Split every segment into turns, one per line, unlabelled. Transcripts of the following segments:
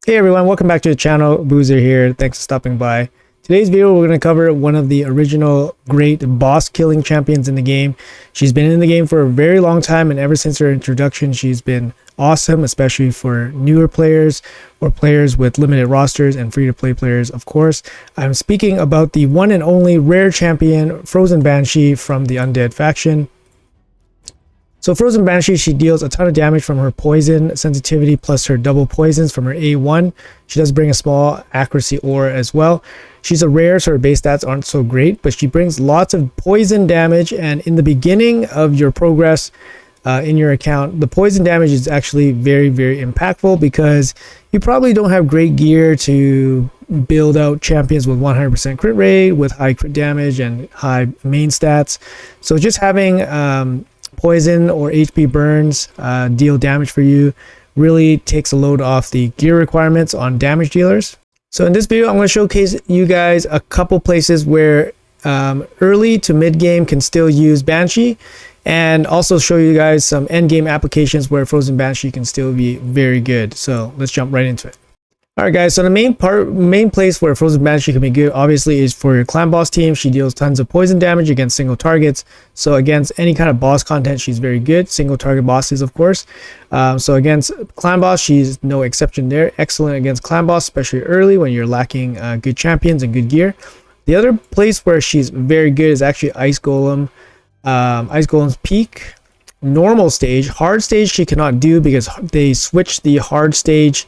Hey everyone, welcome back to the channel. Boozer here. Thanks for stopping by. Today's video, we're going to cover one of the original great boss killing champions in the game. She's been in the game for a very long time, and ever since her introduction, she's been awesome, especially for newer players or players with limited rosters and free-to-play players, of course. I'm speaking about the one and only rare champion, Frozen Banshee from the Undead faction. So Frozen Banshee, she deals a ton of damage from her poison sensitivity plus her double poisons from her A1. She does bring a small accuracy aura as well. She's a rare, so her base stats aren't so great, but she brings lots of poison damage, and in the beginning of your progress in your account, the poison damage is actually very, very impactful because you probably don't have great gear to build out champions with 100% crit rate, with high crit damage and high main stats. So just having poison or HP burns deal damage for you really takes a load off the gear requirements on damage dealers. So in this video, I'm going to showcase you guys a couple places where early to mid game can still use Banshee, and also show you guys some end game applications where Frozen Banshee can still be very good. So let's jump right into it. Alright guys, so the main place where Frozen Banshee can be good obviously is for your clan boss team. She deals tons of poison damage against single targets, so against any kind of boss content she's very good. Single target bosses, of course. So against clan boss, she's no exception there. Excellent against clan boss, especially early when you're lacking good champions and good gear. The other place where she's very good is actually Ice Golem. Ice Golem's peak. Normal stage. Hard stage she cannot do because they switched the hard stage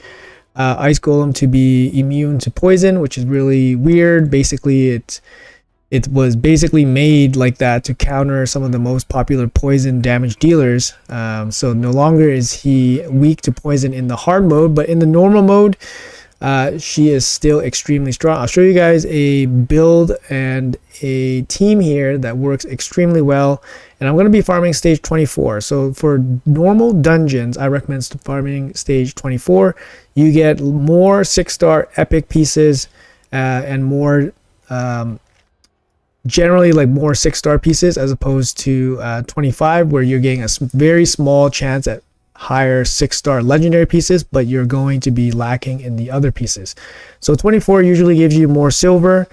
Ice Golem to be immune to poison, which is really weird. Basically, it was basically made like that to counter some of the most popular poison damage dealers. So no longer is he weak to poison in the hard mode, but in the normal mode, she is still extremely strong. I'll show you guys a build and a team here that works extremely well, and I'm going to be farming stage 24. So for normal dungeons, I recommend farming stage 24. You get more 6-star epic pieces and more generally like more 6-star pieces, as opposed to 25, where you're getting a very small chance at higher 6-star legendary pieces, but you're going to be lacking in the other pieces. So 24 usually gives you more silver.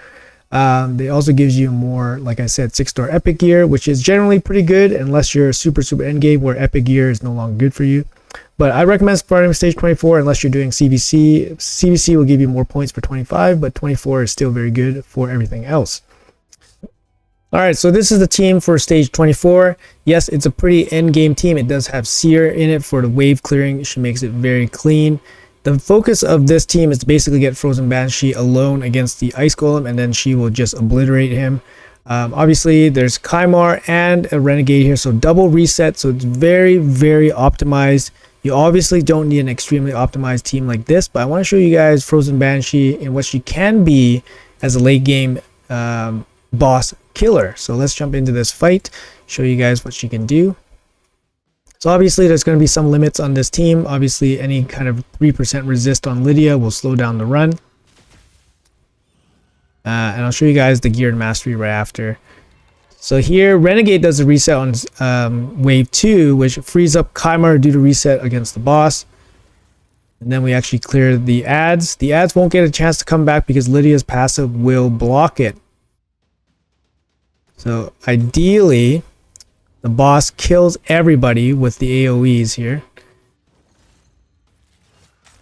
They also gives you more, like I said, 6-star epic gear, which is generally pretty good unless you're super endgame where epic gear is no longer good for you. But I recommend starting stage 24 unless you're doing CVC. CVC will give you more points for 25, but 24 is still very good for everything else. Alright, so this is the team for stage 24. Yes, it's a pretty end game team. It does have Seer in it for the wave clearing. She makes it very clean. The focus of this team is to basically get Frozen Banshee alone against the Ice Golem, and then she will just obliterate him. Obviously, there's Kymar and a Renegade here, so double reset. So it's very, very optimized. You obviously don't need an extremely optimized team like this, but I want to show you guys Frozen Banshee and what she can be as a late game boss killer. So let's jump into this fight, show you guys what she can do. So obviously there's going to be some limits on this team. Obviously any kind of 3% resist on Lydia will slow down the run. And I'll show you guys the gear and mastery right after. So here Renegade does a reset on wave 2, which frees up Kymar to do the reset against the boss. And then we actually clear the ads. The ads won't get a chance to come back because Lydia's passive will block it. So ideally, the boss kills everybody with the AoEs here.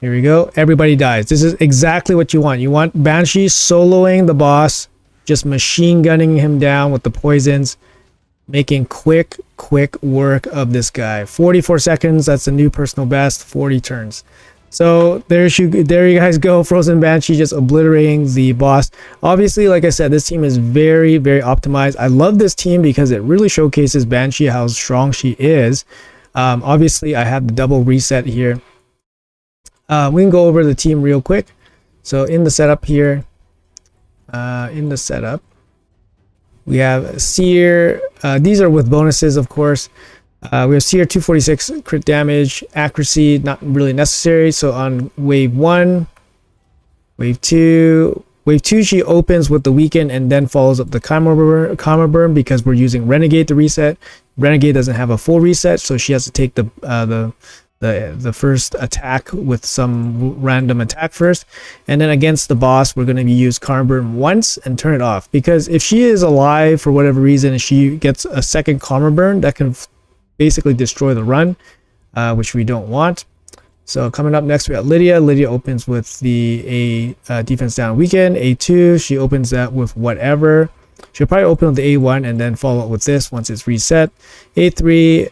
Here we go. Everybody dies. This is exactly what you want. You want Banshee soloing the boss, just machine gunning him down with the poisons, making quick work of this guy. 44 seconds. That's the new personal best. 40 turns. So there you guys go. Frozen Banshee just obliterating the boss. Obviously, like I said, this team is very, very optimized. I love this team because it really showcases Banshee, how strong she is. Obviously, I have the double reset here. We can go over the team real quick. So in the setup here, we have Seer. These are with bonuses, of course. We have Seer 246 crit damage, accuracy not really necessary. So on wave 1, wave 2 she opens with the weaken and then follows up the Kymar burn because we're using Renegade to reset. Renegade doesn't have a full reset, so she has to take the the first attack with some random attack first, and then against the boss we're going to use Karma Burn once and turn it off, because if she is alive for whatever reason and she gets a second Karma Burn, that can basically destroy the run, which we don't want. So coming up next we got Lydia. Lydia opens with the defense down weaken. A2, she opens that with whatever. She'll probably open with the A1 and then follow up with this once it's reset. A3,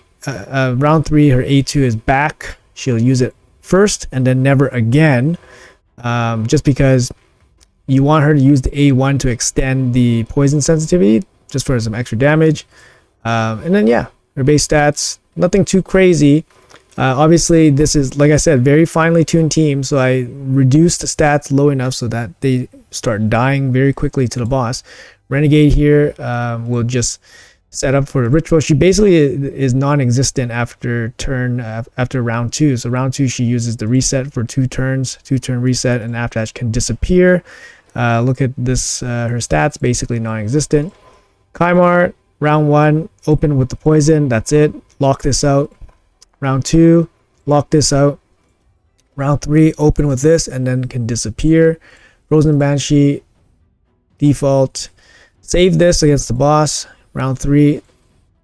round 3, her A2 is back. She'll use it first and then never again, just because you want her to use the A1 to extend the poison sensitivity just for some extra damage. And then yeah, her base stats, nothing too crazy. Obviously this is, like I said, very finely tuned team, so I reduced the stats low enough so that they start dying very quickly to the boss. Renegade here will just set up for a ritual. She basically is non-existent after round 2. So round 2 she uses the reset for 2 turns, 2-turn reset, and after that she can disappear. Look at this, her stats basically non-existent. Kymar, round 1, open with the poison, that's it, lock this out. Round 2, lock this out. Round 3, open with this and then can disappear. Frozen Banshee, default, save this against the boss. Round 3,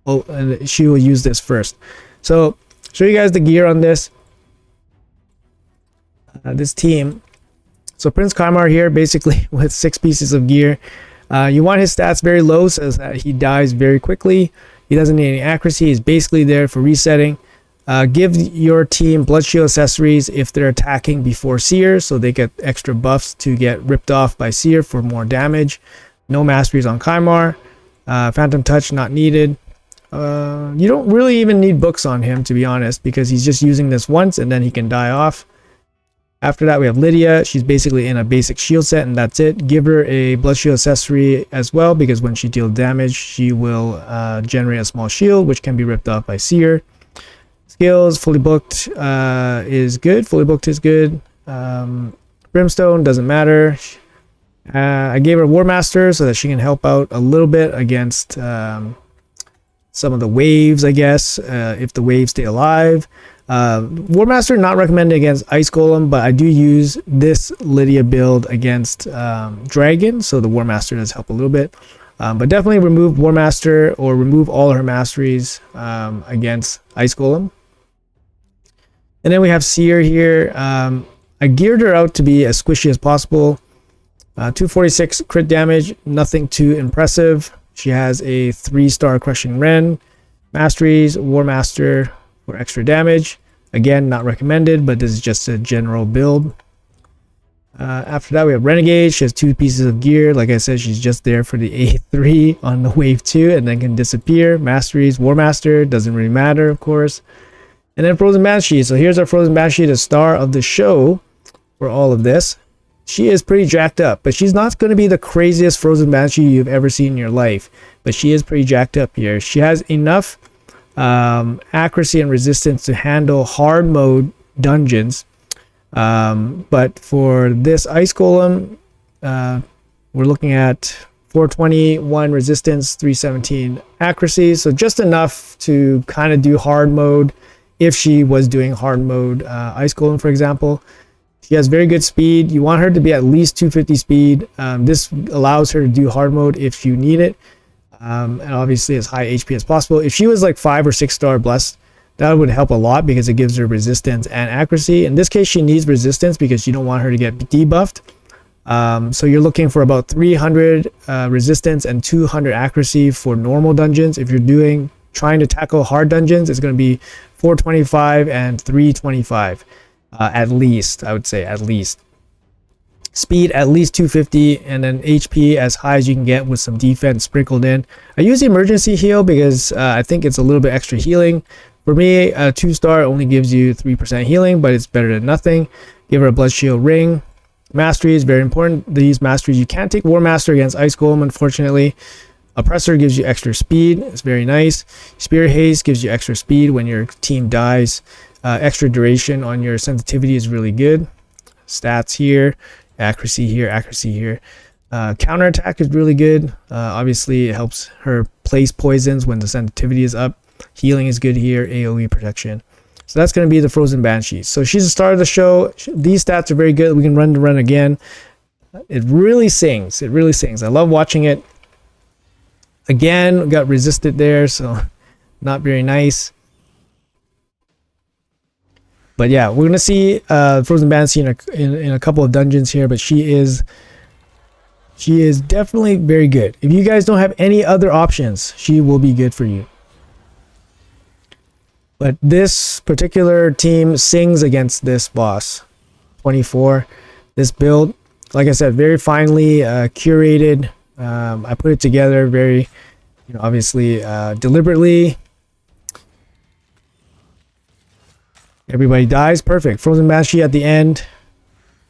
and she will use this first. So show you guys the gear on this this team. So Prince Kymar here basically with 6 pieces of gear. You want his stats very low so that he dies very quickly. He doesn't need any accuracy. He's basically there for resetting. Give your team blood shield accessories if they're attacking before Seer, so they get extra buffs to get ripped off by Seer for more damage. No masteries on Kymar. Phantom Touch not needed. You don't really even need books on him, to be honest, because he's just using this once and then he can die off. After that we have Lydia. She's basically in a basic shield set and that's it. Give her a blood shield accessory as well, because when she deals damage she will generate a small shield which can be ripped off by Seer. Skills, fully booked is good. Fully booked is good. Brimstone doesn't matter. I gave her War Master so that she can help out a little bit against some of the waves, I guess, if the waves stay alive. War Master not recommended against Ice Golem, but I do use this Lydia build against Dragon, so the War Master does help a little bit. But definitely remove War Master or remove all her masteries against Ice Golem. And then we have Seer here. I geared her out to be as squishy as possible. 246 crit damage, nothing too impressive. She has a 3-star Crushing Ren. Masteries, War Master for extra damage. Again, not recommended, but this is just a general build. After that we have Renegade. She has 2 pieces of gear. Like I said, she's just there for the A3 on the wave 2 and then can disappear. Masteries, War Master, doesn't really matter of course. And then Frozen Banshee. So here's our Frozen Banshee, the star of the show for all of this. She is pretty jacked up, but she's not going to be the craziest Frozen Banshee you've ever seen in your life, but she is pretty jacked up here. She has enough accuracy and resistance to handle hard mode dungeons. But for this Ice Golem, we're looking at 421 resistance, 317 accuracy, so just enough to kind of do hard mode if she was doing hard mode Ice Golem, for example. She has very good speed. You want her to be at least 250 speed. This allows her to do hard mode if you need it, and obviously as high HP as possible. If she was like 5 or 6 star blessed, that would help a lot because it gives her resistance and accuracy. In this case she needs resistance because you don't want her to get debuffed. So you're looking for about 300 resistance and 200 accuracy for normal dungeons. If you're trying to tackle hard dungeons, it's going to be 425 and 325 at least. I would say at least. Speed at least 250, and then HP as high as you can get with some defense sprinkled in. I use the emergency heal because I think it's a little bit extra healing. For me, a 2-star only gives you 3% healing, but it's better than nothing. Give her a blood shield ring. Mastery is very important. These masteries, you can't take War Master against Ice Golem, unfortunately. Oppressor gives you extra speed. It's very nice. Spirit Haze gives you extra speed when your team dies. Extra duration on your sensitivity is really good. Stats here, accuracy here, accuracy here. Counterattack is really good. Obviously, it helps her place poisons when the sensitivity is up. Healing is good here. AoE protection. So that's going to be the Frozen Banshee. So she's the star of the show. These stats are very good. We can run to run again. It really sings. It really sings. I love watching it. Again, got resisted there, so not very nice. But yeah, we're going to see Frozen Banshee in a couple of dungeons here, but she is definitely very good. If you guys don't have any other options, she will be good for you. But this particular team sings against this boss. 24. This build, like I said, very finely curated. I put it together very, obviously deliberately. Everybody dies. Perfect. Frozen Banshee at the end.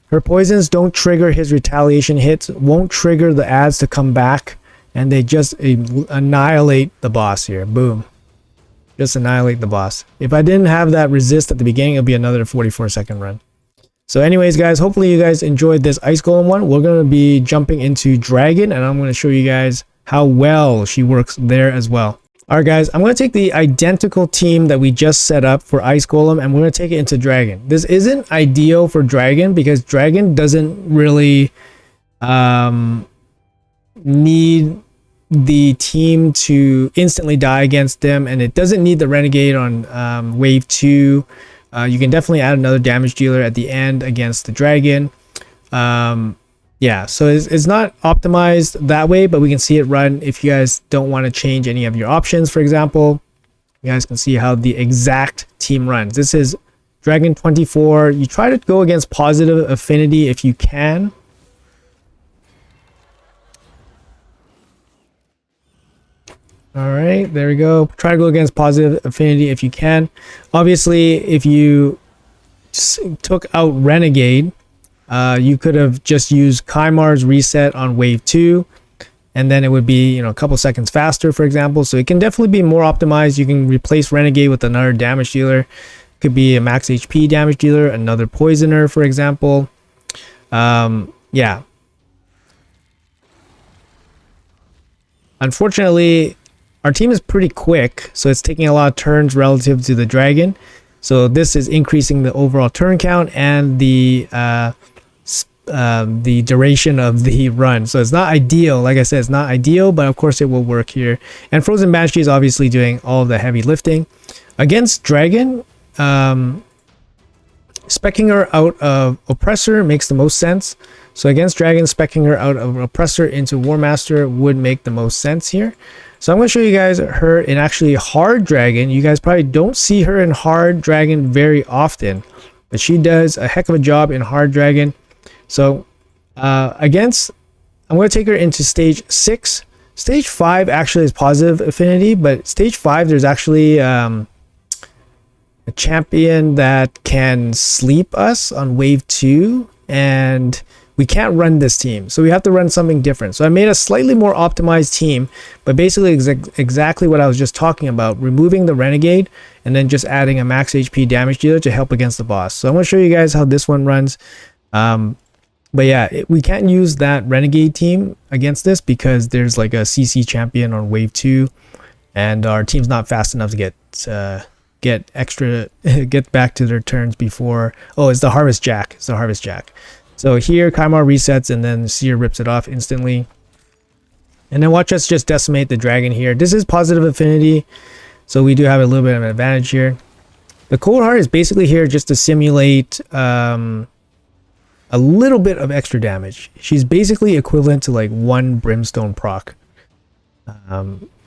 Her poisons don't trigger his retaliation hits, won't trigger the ads to come back, and they just annihilate the boss here. Boom. Just annihilate the boss. If I didn't have that resist at the beginning, it'll be another 44-second run. So anyways, guys, hopefully you guys enjoyed this Ice Golem one. We're going to be jumping into Dragon, and I'm going to show you guys how well she works there as well. Alright guys, I'm going to take the identical team that we just set up for Ice Golem, and we're going to take it into Dragon. This isn't ideal for Dragon because Dragon doesn't really need the team to instantly die against them, and it doesn't need the Renegade on wave 2. You can definitely add another damage dealer at the end against the Dragon. Yeah, so it's not optimized that way, but we can see it run if you guys don't want to change any of your options. For example, you guys can see how the exact team runs. This is Dragon 24. You try to go against positive affinity if you can. All right, there we go. Try to go against positive affinity if you can. Obviously, if you took out Renegade, you could have just used Kaimar's reset on wave 2, and then it would be, a couple seconds faster, for example. So it can definitely be more optimized. You can replace Renegade with another damage dealer. Could be a max HP damage dealer, another poisoner, for example. Yeah. Unfortunately, our team is pretty quick, so it's taking a lot of turns relative to the Dragon. So this is increasing the overall turn count and the duration of the run. So it's not ideal. Like I said, it's not ideal, but of course it will work here. And Frozen Banshee is obviously doing all of the heavy lifting. Against Dragon, speccing her out of Oppressor makes the most sense. So against Dragon, speccing her out of Oppressor into War Master would make the most sense here. So I'm going to show you guys her in actually Hard Dragon. You guys probably don't see her in Hard Dragon very often, but she does a heck of a job in Hard Dragon. So I'm going to take her into stage 6. Stage 5 actually is positive affinity, but stage 5 there's actually a champion that can sleep us on wave 2, and we can't run this team, so we have to run something different. So I made a slightly more optimized team, but basically exactly what I was just talking about, removing the Renegade and then just adding a max HP damage dealer to help against the boss. So I'm going to show you guys how this one runs. But yeah, we can't use that Renegade team against this because there's like a CC champion on wave 2, and our team's not fast enough to get back to their turns before. Oh, it's the Harvest Jack. It's the Harvest Jack. So here, Kaimar resets, and then Seer rips it off instantly. And then watch us just decimate the Dragon here. This is positive affinity, so we do have a little bit of an advantage here. The Cold Heart is basically here just to simulate a little bit of extra damage. She's basically equivalent to like 1 Brimstone proc.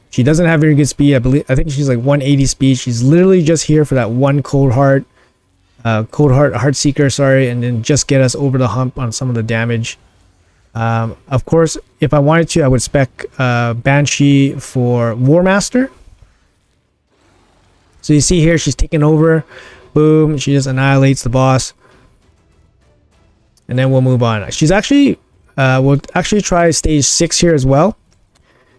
She doesn't have very good speed. I think she's like 180 speed. She's literally just here for that 1 Cold Heart. Heart Seeker, sorry, and then just get us over the hump on some of the damage. Of course, if I wanted to, I would spec Banshee for War Master. So you see here, she's taking over. Boom, she just annihilates the boss. And then we'll move on. She's actually, we'll actually try stage 6 here as well.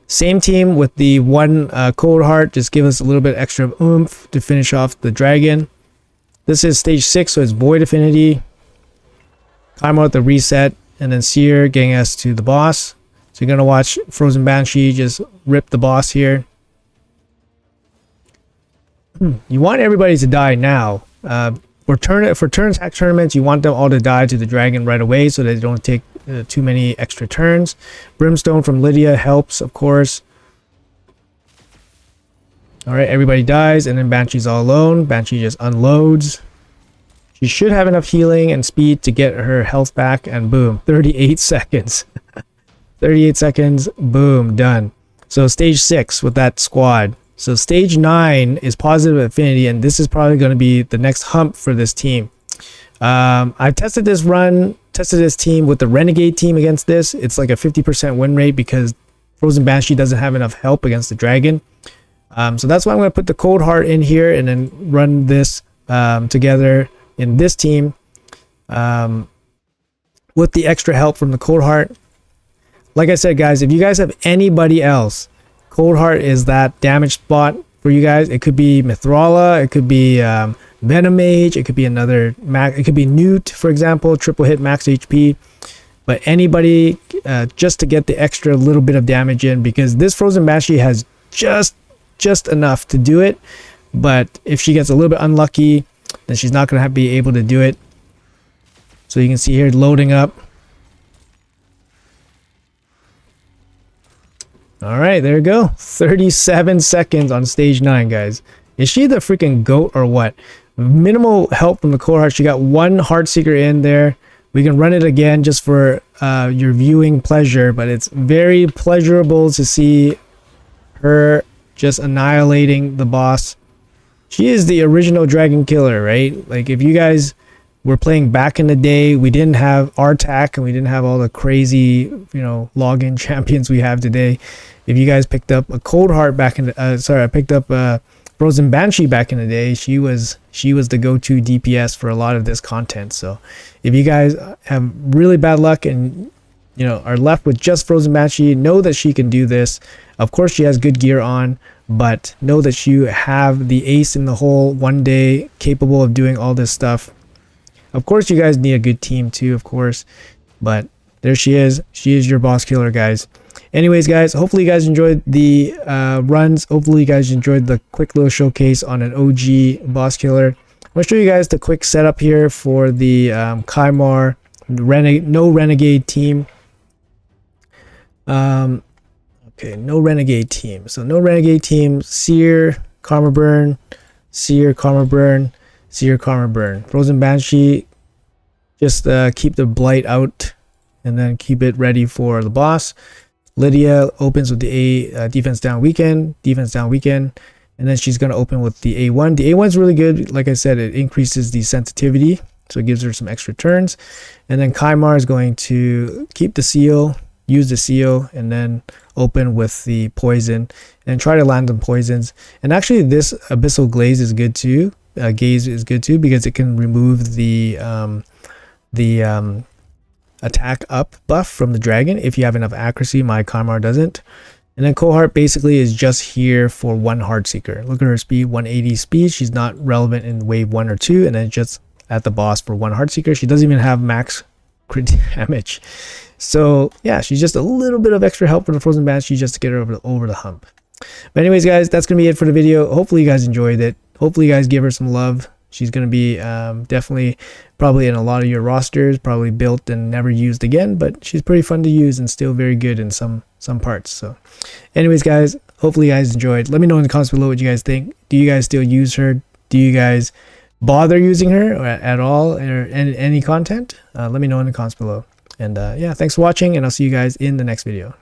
Same team with the 1 Cold Heart, just give us a little bit extra oomph to finish off the Dragon. This is stage 6, so it's Void Affinity. Climb out the reset, and then Seer getting us to the boss. So you're going to watch Frozen Banshee just rip the boss here. You want everybody to die now. For turn attack tournaments, you want them all to die to the dragon right away so they don't take too many extra turns. Brimstone from Lydia helps, of course. Alright, everybody dies, and then Banshee's all alone. Banshee just unloads. She should have enough healing and speed to get her health back, and boom, 38 seconds. 38 seconds, boom, done. So stage 6 with that squad. So stage 9 is positive affinity, and this is probably going to be the next hump for this team. I tested this team with the Renegade team against this. It's like a 50% win rate because Frozen Banshee doesn't have enough help against the dragon. So that's why I'm going to put the Cold Heart in here and then run this together in this team with the extra help from the Cold Heart. Like I said, guys, if you guys have anybody else, Cold Heart is that damage spot for you guys. It could be Mithrala, it could be Venomage, it could be another it could be Newt, for example, triple hit max HP. But anybody just to get the extra little bit of damage in, because this Frozen Banshee has just enough to do it. But if she gets a little bit unlucky, then she's not going to be able to do it. So you can see here loading up. All right, there we go. 37 seconds on stage 9, guys. Is she the freaking GOAT or what? Minimal help from the Cold Heart. She got one Heartseeker in there. We can run it again just for your viewing pleasure, but it's very pleasurable to see her just annihilating the boss. She is the original dragon killer, right? Like, if you guys were playing back in the day, we didn't have RTAC and we didn't have all the crazy, login champions we have today. If you guys picked up a Cold Heart back in the, I picked up Frozen Banshee back in the day, she was the go-to DPS for a lot of this content. So if you guys have really bad luck and are left with just Frozen Banshee, know that she can do this. Of course, she has good gear on, but know that you have the ace in the hole one day capable of doing all this stuff. Of course, you guys need a good team too, of course, but there she is. She is your boss killer, guys. Anyways, guys, hopefully you guys enjoyed the runs. Hopefully you guys enjoyed the quick little showcase on an OG boss killer. I'm going to show you guys the quick setup here for the Kymar no Renegade team. Okay, no Renegade team. So no Renegade team, Seer, Karma Burn, Seer, Karma Burn, Seer, Karma Burn. Frozen Banshee, just keep the blight out and then keep it ready for the boss. Lydia opens with the defense down weaken, and then she's going to open with the A1. The A1 is really good. Like I said, it increases the sensitivity, so it gives her some extra turns. And then Kymar is going to keep the seal, use the seal, and then open with the poison and try to land some poisons. And actually this Abyssal Glaze is good too. Gaze is good too, because it can remove the attack up buff from the dragon if you have enough accuracy. My Kymar doesn't. And then Cold Heart basically is just here for one Heartseeker. Look at her speed, 180 speed. She's not relevant in wave 1 or 2, and then just at the boss for one Heartseeker. She doesn't even have max crit damage. So yeah, she's just a little bit of extra help for the Frozen Banshee just to get her over the hump. But anyways, guys, that's gonna be it for the video. Hopefully you guys enjoyed it. Hopefully you guys give her some love. She's going to be definitely probably in a lot of your rosters, probably built and never used again, but she's pretty fun to use and still very good in some parts. So anyways, guys, hopefully you guys enjoyed. Let me know in the comments below what you guys think. Do you guys still use her? Do you guys bother using her at all, or any content? Let me know in the comments below. And yeah, thanks for watching, and I'll see you guys in the next video.